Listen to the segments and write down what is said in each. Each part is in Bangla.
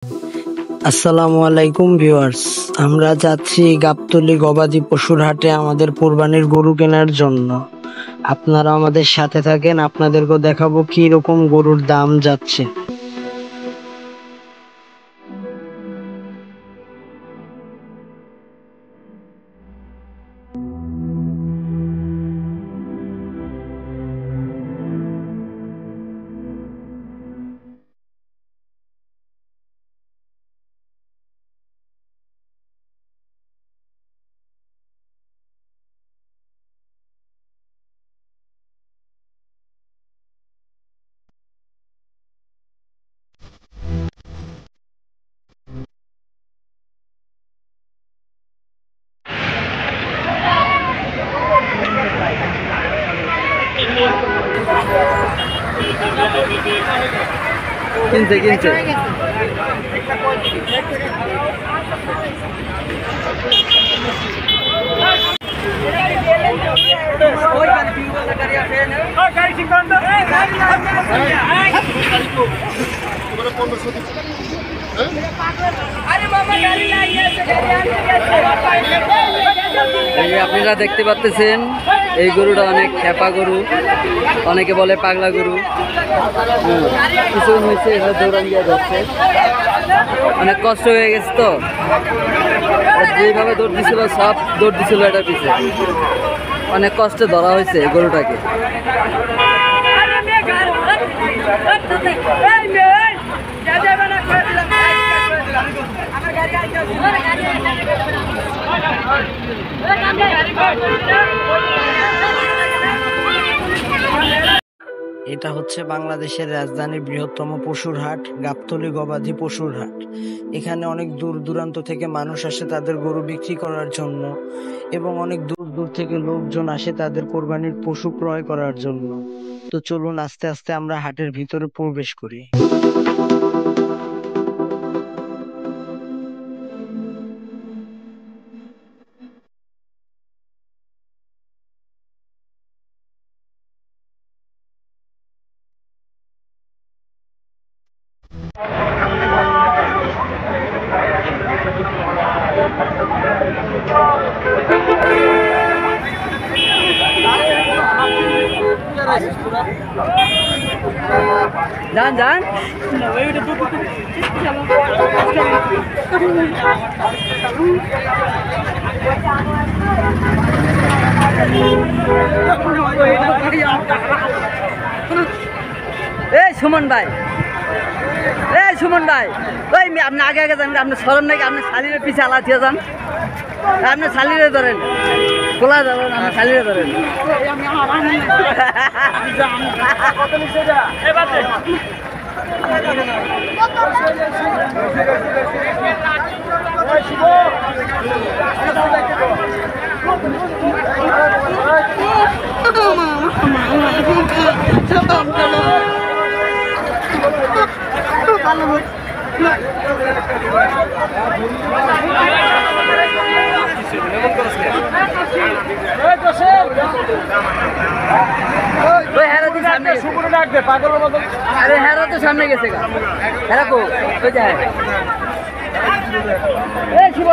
আসসালামু আলাইকুম ভিউয়ার্স, আমরা যাচ্ছি গাবতলী গবাদি পশুর হাটে আমাদের কুরবানির গরু কেনার জন্য। আপনারা আমাদের সাথে থাকেন, আপনাদেরকে দেখাবো কি রকম গরুর দাম যাচ্ছে। কিনতে আপনারা দেখতে পাচ্ছেন এই গরুটা অনেক খেপা গরু, অনেকে বলে পাগলা গরু। কিছু হয়েছে, এখানে দৌড়ান দিয়ে যাচ্ছে, অনেক কষ্ট হয়ে গেছে। তো যেভাবে দৌড় দিছিল সব দৌড় দিছিল এটার পিছে, অনেক কষ্টে ধরা হয়েছে এই গরুটাকে। এটা হচ্ছে বাংলাদেশের রাজধানীর বৃহত্তম পশুর হাট, গাবতলী গবাদি পশুর হাট। এখানে অনেক দূর দূরান্ত থেকে মানুষ আসে তাদের গরু বিক্রি করার জন্য, এবং অনেক দূর দূর থেকে লোকজন আসে তাদের কোরবানির পশু ক্রয় করার জন্য। তো চলুন আস্তে আস্তে আমরা হাটের ভিতরে প্রবেশ করি। যান যান, এই সুমন ভাই, এই সুমন ভাই, ওই আপনি আগে আগে যান, আপনি সরম নাকি? আপনি শালিরে পিছিয়ে আলাদিয়ে যান, আপনি শালিরে ধরেন, খোলা যাবেন, আপনি শালিরে ধরেন। আরে হেরা তো সামনে গেছে গা, হেরা কো ওই যায়। এই শিব,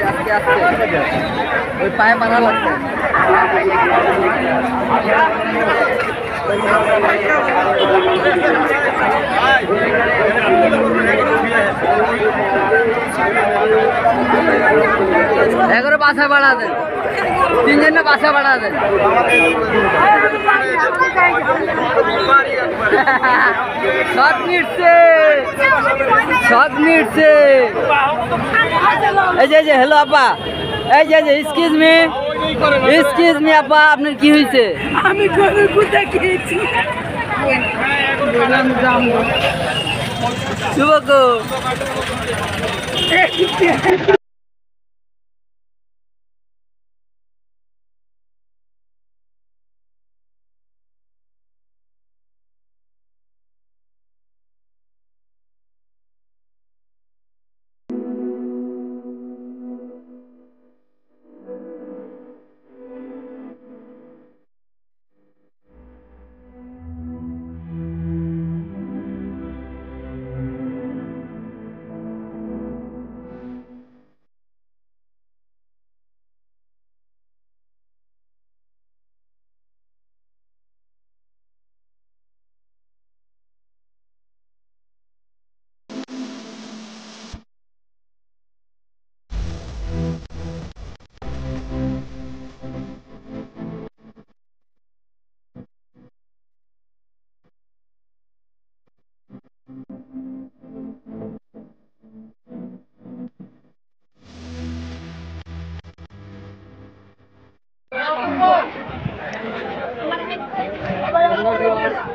আস্তে আস্তে ওই পায়ে বাঁধা লাগছে। 11 পাছা বাড়া দেন, 3 জন পাছা বাড়া দেন। শট নিচ্ছে, শট নিচ্ছে। এই যে হ্যালো আপা, এই যে এক্সকিউজ মি আপা, আপনার কি হয়েছে? আমি গরুর কুতা খেয়েছি। শুভ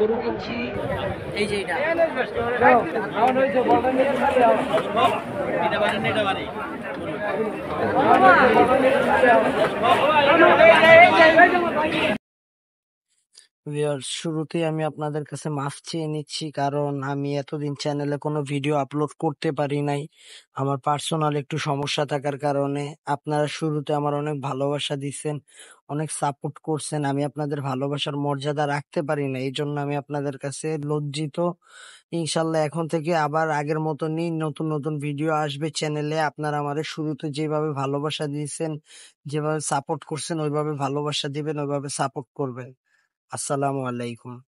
গরু কিনছি এই যে এটা ভিউয়ার্স, শুরুতেই আমি আপনাদের কাছে মাফ চেয়ে নিচ্ছি, কারণ আমি এতদিন চ্যানেলে কোনো ভিডিও আপলোড করতে পারি নাই। আমার পার্সোনাল একটু সমস্যা থাকার কারণে। আপনারা শুরুতে আমার অনেক ভালোবাসা দিচ্ছেন, অনেক সাপোর্ট করছেন। আমি আপনাদের ভালোবাসার মর্যাদা রাখতে পারি না, এই জন্য আমি আপনাদের কাছে লজ্জিত। ইনশাল্লাহ এখন থেকে আবার আগের মতনই নতুন নতুন ভিডিও আসবে চ্যানেলে। আপনারা আমাদের শুরুতে যেভাবে ভালোবাসা দিয়েছেন, যেভাবে সাপোর্ট করছেন, ওইভাবে ভালোবাসা দিবেন, ওইভাবে সাপোর্ট করবেন। আসসালামু আলাইকুম।